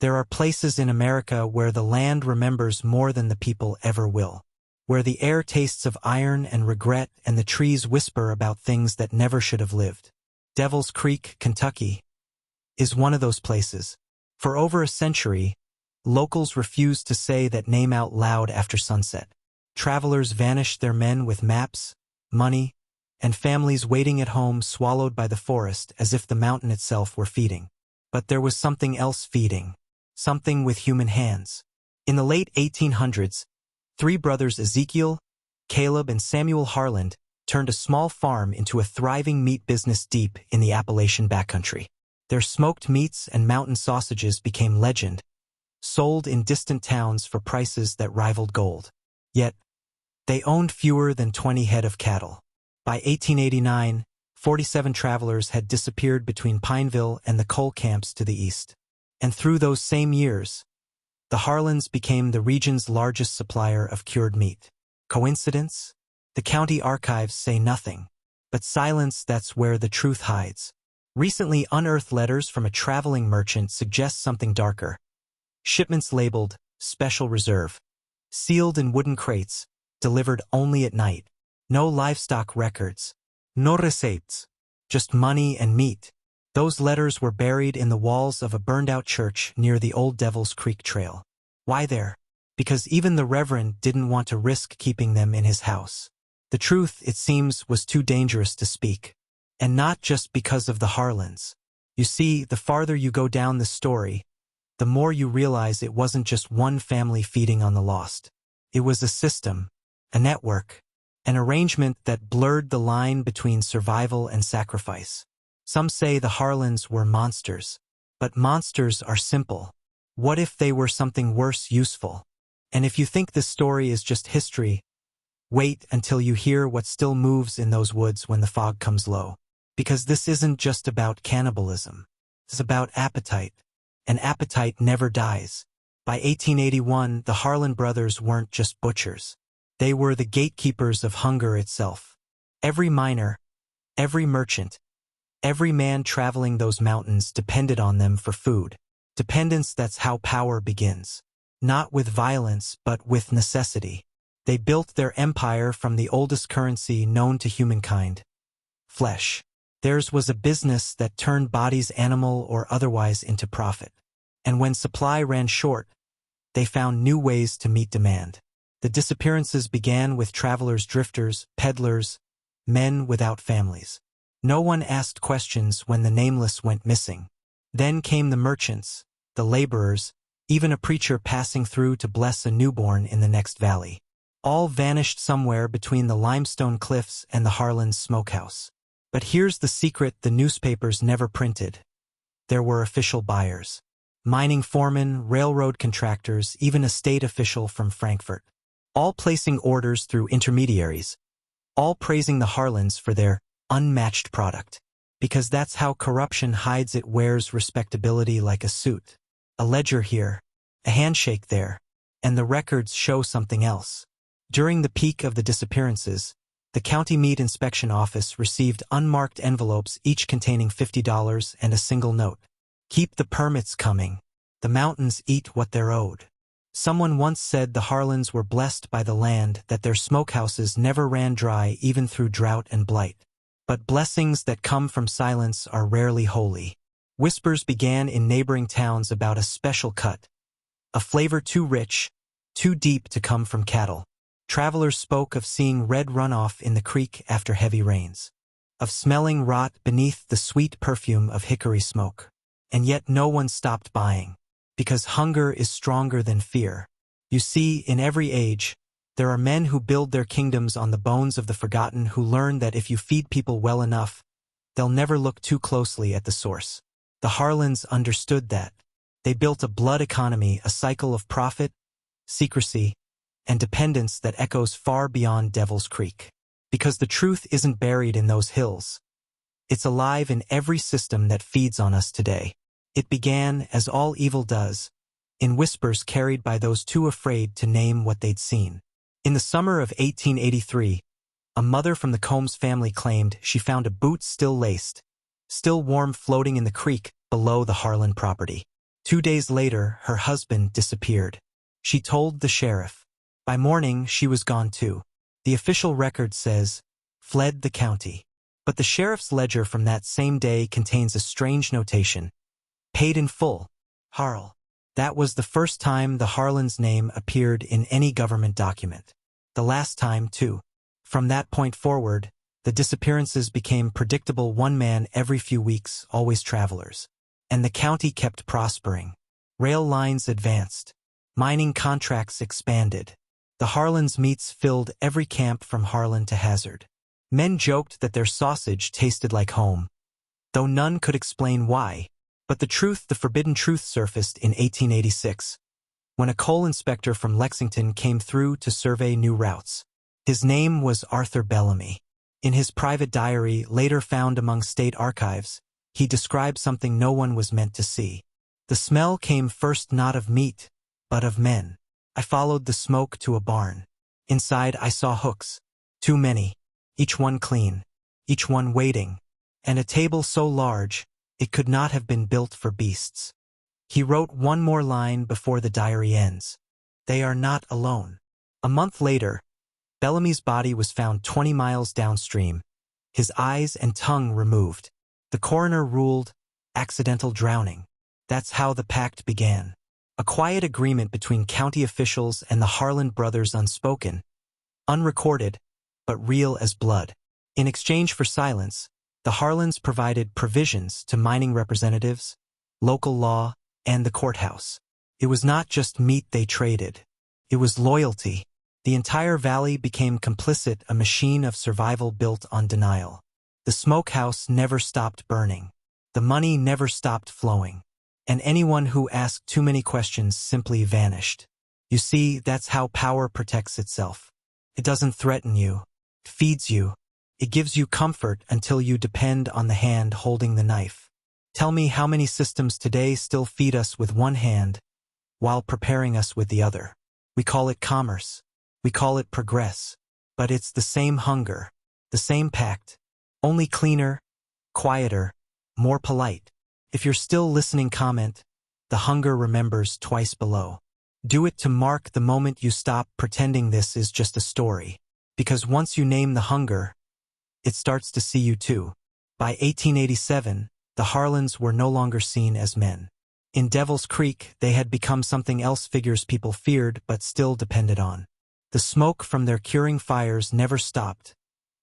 There are places in America where the land remembers more than the people ever will, where the air tastes of iron and regret and the trees whisper about things that never should have lived. Devil's Creek, Kentucky, is one of those places. For over a century, locals refused to say that name out loud after sunset. Travelers vanished, their men with maps, money, and families waiting at home, swallowed by the forest as if the mountain itself were feeding. But there was something else feeding, something with human hands. In the late 1800s, three brothers Ezekiel, Caleb, and Samuel Harland turned a small farm into a thriving meat business deep in the Appalachian backcountry. Their smoked meats and mountain sausages became legend, sold in distant towns for prices that rivaled gold. Yet, they owned fewer than 20 head of cattle. By 1889, 47 travelers had disappeared between Pineville and the coal camps to the east. And through those same years, the Harlands became the region's largest supplier of cured meat. Coincidence? The county archives say nothing. But silence, that's where the truth hides. Recently unearthed letters from a traveling merchant suggest something darker. Shipments labeled Special Reserve, sealed in wooden crates, delivered only at night. No livestock records, no receipts, just money and meat. Those letters were buried in the walls of a burned-out church near the old Devil's Creek Trail. Why there? Because even the Reverend didn't want to risk keeping them in his house. The truth, it seems, was too dangerous to speak. And not just because of the Harlands. You see, the farther you go down the story, the more you realize it wasn't just one family feeding on the lost. It was a system, a network, an arrangement that blurred the line between survival and sacrifice. Some say the Harlands were monsters. But monsters are simple. What if they were something worse, useful? And if you think this story is just history, wait until you hear what still moves in those woods when the fog comes low. Because this isn't just about cannibalism. It's about appetite. And appetite never dies. By 1881, the Harland brothers weren't just butchers. They were the gatekeepers of hunger itself. Every miner, every merchant, every man traveling those mountains depended on them for food. Dependence, that's how power begins. Not with violence, but with necessity. They built their empire from the oldest currency known to humankind: flesh. Theirs was a business that turned bodies, animal or otherwise, into profit. And when supply ran short, they found new ways to meet demand. The disappearances began with travelers, drifters, peddlers, men without families. No one asked questions when the nameless went missing. Then came the merchants, the laborers, even a preacher passing through to bless a newborn in the next valley. All vanished somewhere between the limestone cliffs and the Harlands smokehouse. But here's the secret the newspapers never printed. There were official buyers. Mining foremen, railroad contractors, even a state official from Frankfurt. All placing orders through intermediaries. All praising the Harlands for their unmatched product. Because that's how corruption hides. It wears respectability like a suit. A ledger here, a handshake there, and the records show something else. During the peak of the disappearances, the County Meat Inspection Office received unmarked envelopes, each containing $50 and a single note. Keep the permits coming. The mountains eat what they're owed. Someone once said the Harlands were blessed by the land, that their smokehouses never ran dry even through drought and blight. But blessings that come from silence are rarely holy. Whispers began in neighboring towns about a special cut, a flavor too rich, too deep to come from cattle. Travelers spoke of seeing red runoff in the creek after heavy rains, of smelling rot beneath the sweet perfume of hickory smoke. And yet no one stopped buying, because hunger is stronger than fear. You see, in every age, there are men who build their kingdoms on the bones of the forgotten, who learn that if you feed people well enough, they'll never look too closely at the source. The Harlands understood that. They built a blood economy, a cycle of profit, secrecy, and dependence that echoes far beyond Devil's Creek. Because the truth isn't buried in those hills. It's alive in every system that feeds on us today. It began, as all evil does, in whispers carried by those too afraid to name what they'd seen. In the summer of 1883, a mother from the Combs family claimed she found a boot still laced, still warm, floating in the creek below the Harland property. 2 days later, her husband disappeared. She told the sheriff. By morning, she was gone too. The official record says, fled the county. But the sheriff's ledger from that same day contains a strange notation. Paid in full. Harl. That was the first time the Harland's name appeared in any government document. The last time, too. From that point forward, the disappearances became predictable, one man every few weeks, always travelers. And the county kept prospering. Rail lines advanced. Mining contracts expanded. The Harland's meats filled every camp from Harland to Hazard. Men joked that their sausage tasted like home, though none could explain why. But the forbidden truth surfaced in 1886, when a coal inspector from Lexington came through to survey new routes. His name was Arthur Bellamy. In his private diary, later found among state archives, he described something no one was meant to see. The smell came first not of meat, but of men. I followed the smoke to a barn. Inside I saw hooks. Too many. Each one clean. Each one waiting. And a table so large, it could not have been built for beasts. He wrote one more line before the diary ends. They are not alone. A month later, Bellamy's body was found 20 miles downstream, his eyes and tongue removed. The coroner ruled accidental drowning. That's how the pact began. A quiet agreement between county officials and the Harland brothers, unspoken, unrecorded, but real as blood. In exchange for silence, the Harlands provided provisions to mining representatives, local law, and the courthouse. It was not just meat they traded. It was loyalty. The entire valley became complicit, a machine of survival built on denial. The smokehouse never stopped burning. The money never stopped flowing. And anyone who asked too many questions simply vanished. You see, that's how power protects itself. It doesn't threaten you. It feeds you. It gives you comfort until you depend on the hand holding the knife. Tell me how many systems today still feed us with one hand while preparing us with the other. We call it commerce. We call it progress. But it's the same hunger, the same pact, only cleaner, quieter, more polite. If you're still listening, comment, "The hunger remembers," twice below. Do it to mark the moment you stop pretending this is just a story. Because once you name the hunger, it starts to see you too. By 1887, the Harlands were no longer seen as men. In Devil's Creek, they had become something else, figures people feared but still depended on. The smoke from their curing fires never stopped,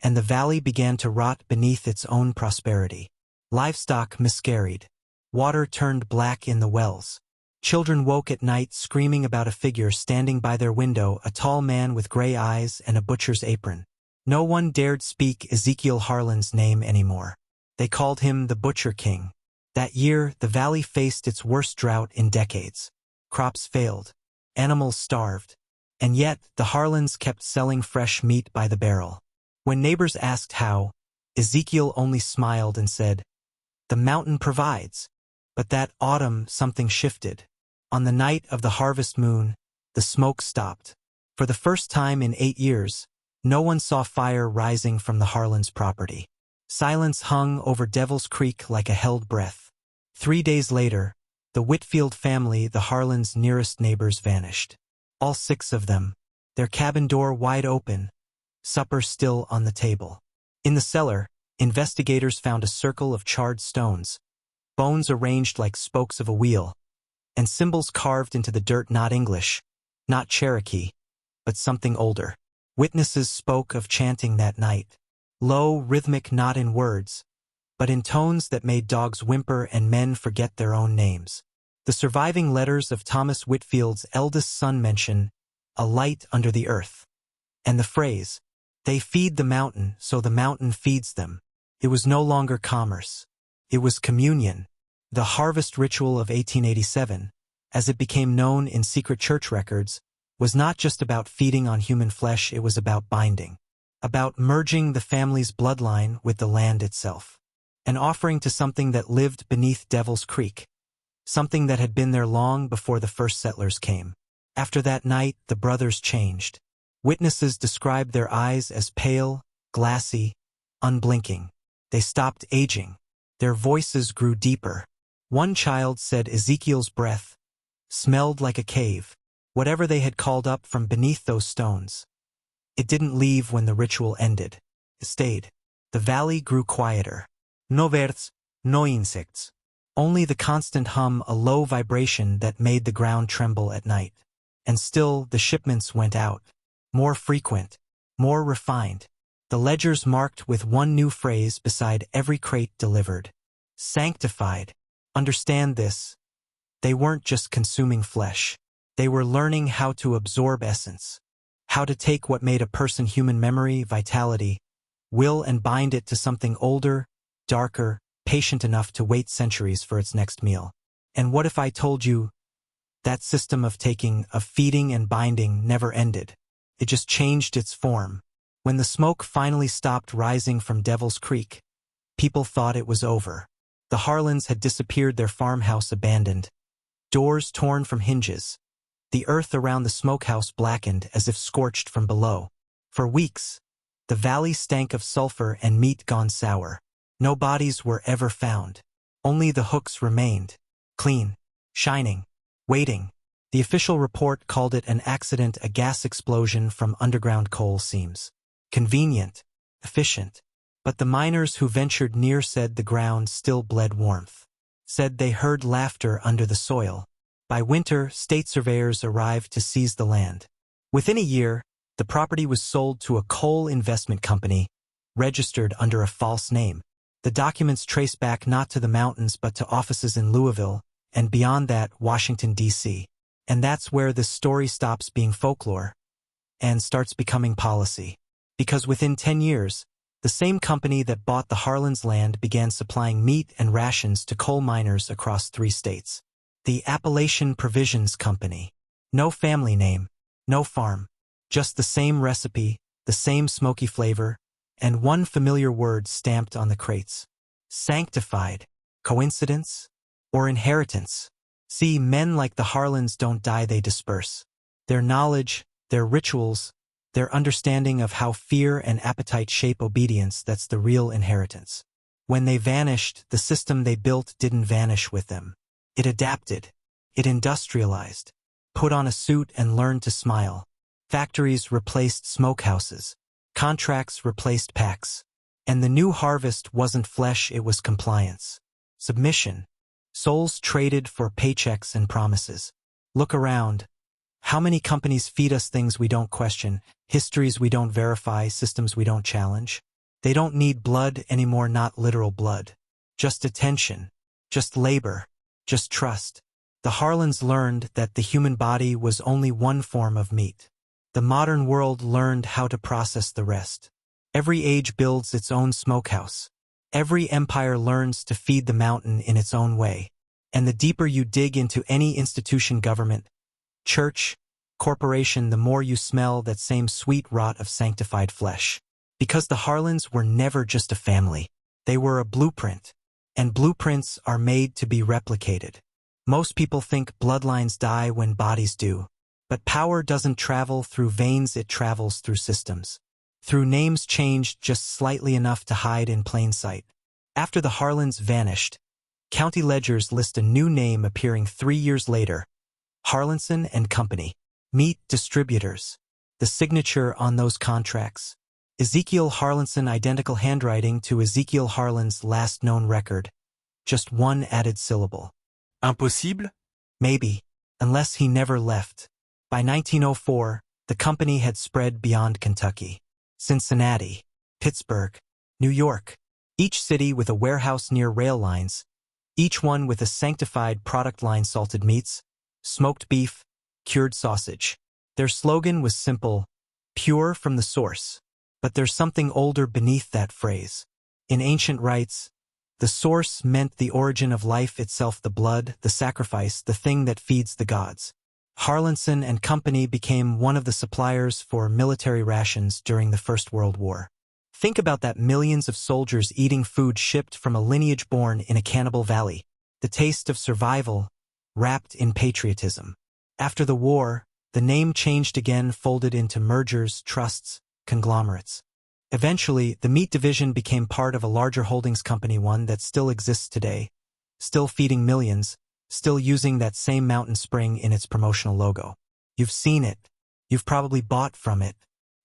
and the valley began to rot beneath its own prosperity. Livestock miscarried. Water turned black in the wells. Children woke at night screaming about a figure standing by their window, a tall man with gray eyes and a butcher's apron. No one dared speak Ezekiel Harland's name anymore. They called him the Butcher King. That year, the valley faced its worst drought in decades. Crops failed. Animals starved. And yet, the Harlands kept selling fresh meat by the barrel. When neighbors asked how, Ezekiel only smiled and said, "The mountain provides." But that autumn, something shifted. On the night of the harvest moon, the smoke stopped. For the first time in 8 years, no one saw fire rising from the Harlands' property. Silence hung over Devil's Creek like a held breath. 3 days later, the Whitfield family, the Harlands' nearest neighbors, vanished. All 6 of them, their cabin door wide open, supper still on the table. In the cellar, investigators found a circle of charred stones, bones arranged like spokes of a wheel, and symbols carved into the dirt, not English, not Cherokee, but something older. Witnesses spoke of chanting that night. Low, rhythmic, not in words, but in tones that made dogs whimper and men forget their own names. The surviving letters of Thomas Whitfield's eldest son mention a light under the earth. And the phrase, "They feed the mountain, so the mountain feeds them." It was no longer commerce. It was communion. The harvest ritual of 1887, as it became known in secret church records, was not just about feeding on human flesh, it was about binding. About merging the family's bloodline with the land itself. An offering to something that lived beneath Devil's Creek. Something that had been there long before the first settlers came. After that night, the brothers changed. Witnesses described their eyes as pale, glassy, unblinking. They stopped aging. Their voices grew deeper. One child said Ezekiel's breath smelled like a cave, whatever they had called up from beneath those stones. It didn't leave when the ritual ended. It stayed. The valley grew quieter. No birds, no insects. Only the constant hum, a low vibration that made the ground tremble at night. And still the shipments went out. More frequent, more refined. The ledgers marked with one new phrase beside every crate delivered. Sanctified. Understand this. They weren't just consuming flesh. They were learning how to absorb essence. How to take what made a person human: memory, vitality, will, and bind it to something older, darker, patient enough to wait centuries for its next meal. And what if I told you that system of taking, of feeding and binding never ended? It just changed its form. When the smoke finally stopped rising from Devil's Creek, people thought it was over. The Harlands had disappeared, their farmhouse abandoned, doors torn from hinges. The earth around the smokehouse blackened as if scorched from below. For weeks, the valley stank of sulfur and meat gone sour. No bodies were ever found. Only the hooks remained, clean, shining, waiting. The official report called it an accident, a gas explosion from underground coal seams. Convenient, efficient. But the miners who ventured near said the ground still bled warmth. Said they heard laughter under the soil. By winter, state surveyors arrived to seize the land. Within a year, the property was sold to a coal investment company, registered under a false name. The documents trace back not to the mountains but to offices in Louisville, and beyond that, Washington, D.C. And that's where this story stops being folklore and starts becoming policy. Because within 10 years, the same company that bought the Harlands' land began supplying meat and rations to coal miners across 3 states. The Appalachian Provisions Company. No family name, no farm. Just the same recipe, the same smoky flavor, and one familiar word stamped on the crates. Sanctified. Coincidence? Or inheritance? See, men like the Harlands don't die, they disperse. Their knowledge, their rituals, their understanding of how fear and appetite shape obedience, that's the real inheritance. When they vanished, the system they built didn't vanish with them. It adapted. It industrialized. Put on a suit and learned to smile. Factories replaced smokehouses. Contracts replaced packs. And the new harvest wasn't flesh, it was compliance. Submission. Souls traded for paychecks and promises. Look around. How many companies feed us things we don't question, histories we don't verify, systems we don't challenge? They don't need blood anymore, not literal blood. Just attention. Just labor. Just trust. The Harlands learned that the human body was only one form of meat. The modern world learned how to process the rest. Every age builds its own smokehouse. Every empire learns to feed the mountain in its own way. And the deeper you dig into any institution, government, church, corporation, the more you smell that same sweet rot of sanctified flesh. Because the Harlands were never just a family. They were a blueprint. And blueprints are made to be replicated. Most people think bloodlines die when bodies do. But power doesn't travel through veins, it travels through systems. Through names changed just slightly enough to hide in plain sight. After the Harlands vanished, county ledgers list a new name appearing 3 years later. Harlandson and Company. Meat distributors. The signature on those contracts. Ezekiel Harlandson, identical handwriting to Ezekiel Harland's last known record. Just one added syllable. Impossible? Maybe, unless he never left. By 1904, the company had spread beyond Kentucky. Cincinnati, Pittsburgh, New York. Each city with a warehouse near rail lines. Each one with a sanctified product line: salted meats, smoked beef, cured sausage. Their slogan was simple, pure from the source. But there's something older beneath that phrase. In ancient rites, the source meant the origin of life itself, the blood, the sacrifice, the thing that feeds the gods. Harlandson and Company became one of the suppliers for military rations during the First World War. Think about that, millions of soldiers eating food shipped from a lineage born in a cannibal valley. The taste of survival, wrapped in patriotism. After the war, the name changed again, folded into mergers, trusts, conglomerates. Eventually, the meat division became part of a larger holdings company, one that still exists today. still feeding millions, still using that same mountain spring in its promotional logo. You've seen it. You've probably bought from it.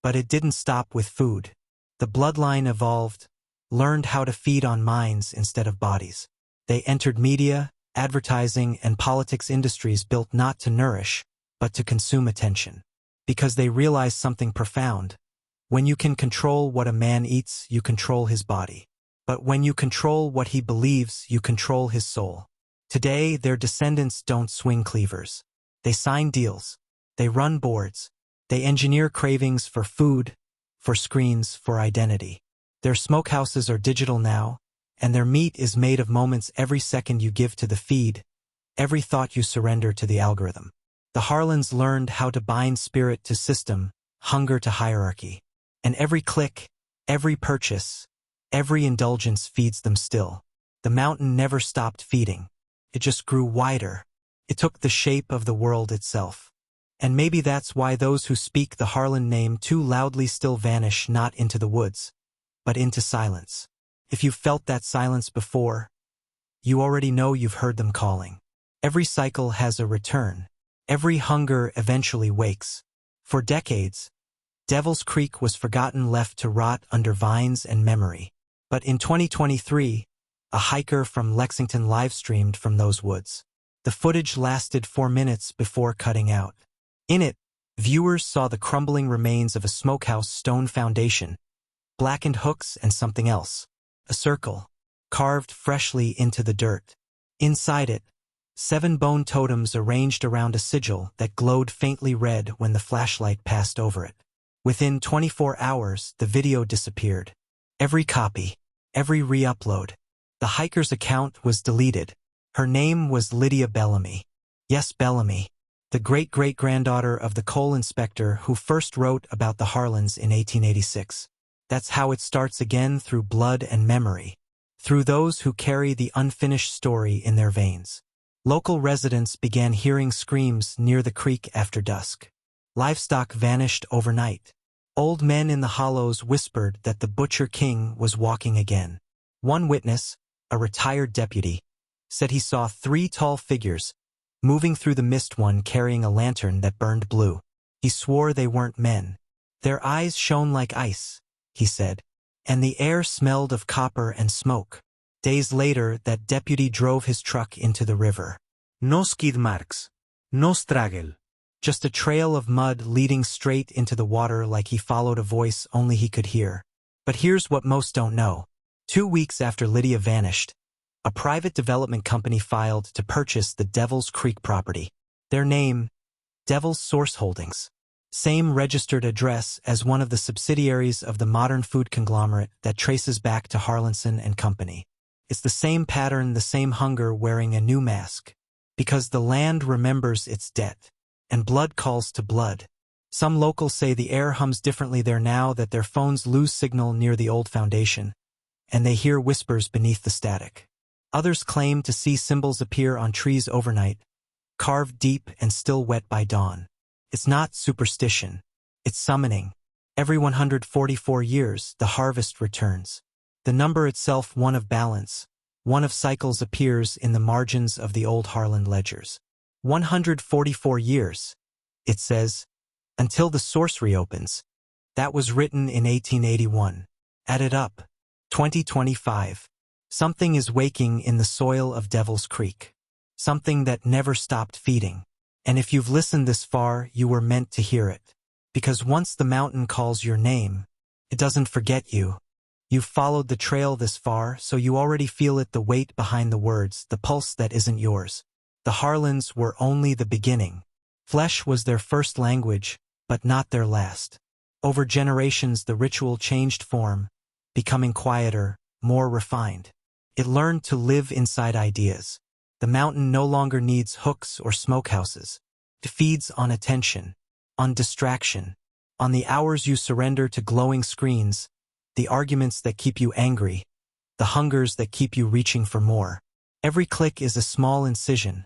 But it didn't stop with food. The bloodline evolved, learned how to feed on minds instead of bodies. They entered media, advertising, and politics industries built not to nourish, but to consume attention. Because they realized something profound. When you can control what a man eats, you control his body. But when you control what he believes, you control his soul. Today, their descendants don't swing cleavers. They sign deals. They run boards. They engineer cravings for food, for screens, for identity. Their smokehouses are digital now, and their meat is made of moments every second you give to the feed, every thought you surrender to the algorithm. The Harlands learned how to bind spirit to system, hunger to hierarchy. And every click, every purchase, every indulgence feeds them still. The mountain never stopped feeding. It just grew wider. It took the shape of the world itself. And maybe that's why those who speak the Harland name too loudly still vanish not into the woods, but into silence. If you've felt that silence before, you already know you've heard them calling. Every cycle has a return. Every hunger eventually wakes. For decades, Devil's Creek was forgotten, left to rot under vines and memory. But in 2023, a hiker from Lexington live-streamed from those woods. The footage lasted 4 minutes before cutting out. In it, viewers saw the crumbling remains of a smokehouse stone foundation, blackened hooks and something else. A circle, carved freshly into the dirt. Inside it, 7 bone totems arranged around a sigil that glowed faintly red when the flashlight passed over it. Within 24 hours, the video disappeared. Every copy, every re-upload. The hiker's account was deleted. Her name was Lydia Bellamy. Yes, Bellamy, the great-great-granddaughter of the coal inspector who first wrote about the Harlands in 1886. That's how it starts again, through blood and memory, through those who carry the unfinished story in their veins. Local residents began hearing screams near the creek after dusk. Livestock vanished overnight. Old men in the hollows whispered that the Butcher King was walking again. One witness, a retired deputy, said he saw 3 tall figures, moving through the mist, one carrying a lantern that burned blue. He swore they weren't men. Their eyes shone like ice, he said, and the air smelled of copper and smoke. Days later, that deputy drove his truck into the river. No skid marks. No struggle. Just a trail of mud leading straight into the water, like he followed a voice only he could hear. But here's what most don't know. 2 weeks after Lydia vanished, a private development company filed to purchase the Devil's Creek property. Their name, Devil's Source Holdings. Same registered address as one of the subsidiaries of the modern food conglomerate that traces back to Harlandson and Company. It's the same pattern, the same hunger wearing a new mask. Because the land remembers its debt. And blood calls to blood. Some locals say the air hums differently there now that their phones lose signal near the old foundation, and they hear whispers beneath the static. Others claim to see symbols appear on trees overnight, carved deep and still wet by dawn. It's not superstition. It's summoning. Every 144 years, the harvest returns. The number itself, one of balance, one of cycles, appears in the margins of the old Harland ledgers. 144 years, it says, until the source reopens. That was written in 1881. Add it up. 2025. Something is waking in the soil of Devil's Creek. Something that never stopped feeding. And if you've listened this far, you were meant to hear it. Because once the mountain calls your name, it doesn't forget you. You've followed the trail this far, so you already feel it, the weight behind the words, the pulse that isn't yours. The Harlands were only the beginning. Flesh was their first language, but not their last. Over generations, the ritual changed form, becoming quieter, more refined. It learned to live inside ideas. The mountain no longer needs hooks or smokehouses. It feeds on attention, on distraction, on the hours you surrender to glowing screens, the arguments that keep you angry, the hungers that keep you reaching for more. Every click is a small incision.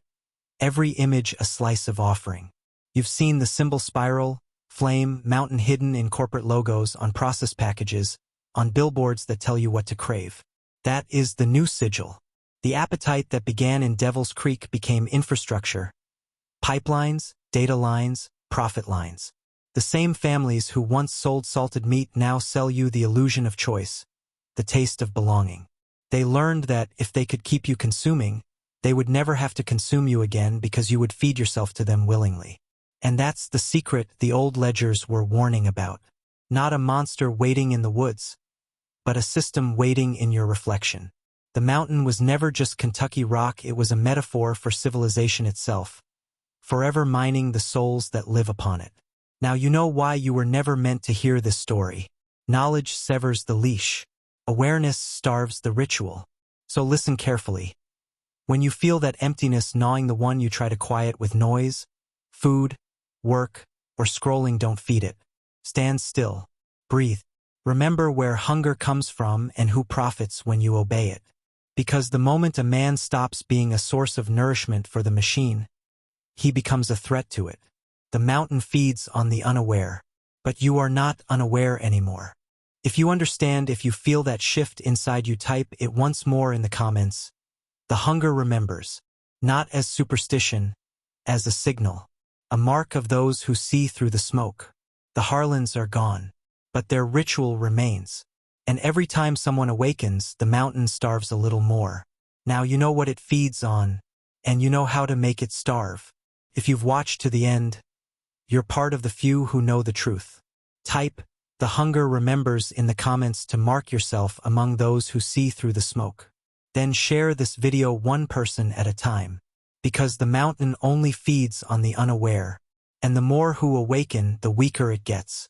Every image a slice of offering. You've seen the symbol spiral, flame, mountain hidden in corporate logos, on processed packages, on billboards that tell you what to crave. That is the new sigil. The appetite that began in Devil's Creek became infrastructure. Pipelines, data lines, profit lines. The same families who once sold salted meat now sell you the illusion of choice, the taste of belonging. They learned that if they could keep you consuming, they would never have to consume you again because you would feed yourself to them willingly. And that's the secret the old ledgers were warning about. Not a monster waiting in the woods, but a system waiting in your reflection. The mountain was never just Kentucky rock, it was a metaphor for civilization itself, forever mining the souls that live upon it. Now you know why you were never meant to hear this story. Knowledge severs the leash. Awareness starves the ritual. So listen carefully. When you feel that emptiness gnawing the one you try to quiet with noise, food, work, or scrolling, don't feed it. Stand still. Breathe. Remember where hunger comes from and who profits when you obey it. Because the moment a man stops being a source of nourishment for the machine, he becomes a threat to it. The mountain feeds on the unaware, but you are not unaware anymore. If you understand, if you feel that shift inside you, type it once more in the comments. The hunger remembers, not as superstition, as a signal, a mark of those who see through the smoke. The Harlands are gone, but their ritual remains. And every time someone awakens, the mountain starves a little more. Now you know what it feeds on, and you know how to make it starve. If you've watched to the end, you're part of the few who know the truth. Type, "The hunger remembers" in the comments to mark yourself among those who see through the smoke. Then share this video one person at a time. Because the mountain only feeds on the unaware, and the more who awaken, the weaker it gets.